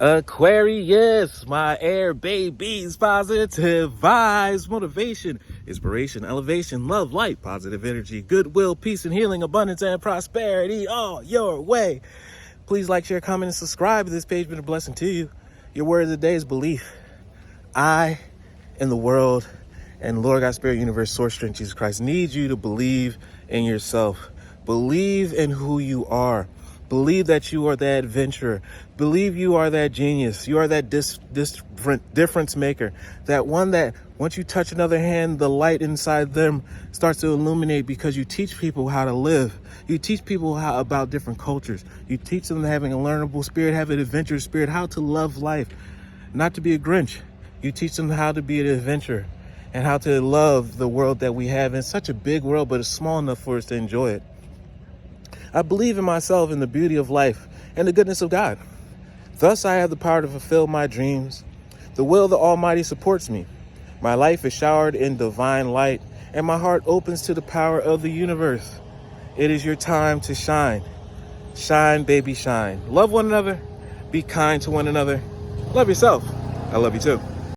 Aquarius, my air babies, positive vibes, motivation, inspiration, elevation, love, light, positive energy, goodwill, peace and healing, abundance and prosperity all your way. Please like, share, comment, and subscribe. This page has been a blessing to you. Your word of the day is belief. I in the world and Lord God, Spirit, Universe, Source, Strength, Jesus Christ need you to believe in yourself. Believe in who you are. Believe that you are that adventurer. Believe you are that genius. You are that difference maker. That one that once you touch another hand, the light inside them starts to illuminate because you teach people how to live. You teach people about different cultures. You teach them having a learnable spirit, having an adventurous spirit, how to love life, not to be a Grinch. You teach them how to be an adventurer and how to love the world that we have. It's such a big world, but it's small enough for us to enjoy it. I believe in myself and the beauty of life and the goodness of God. Thus, I have the power to fulfill my dreams. The will of the Almighty supports me. My life is showered in divine light, and my heart opens to the power of the universe. It is your time to shine. Shine, baby, shine. Love one another. Be kind to one another. Love yourself. I love you too.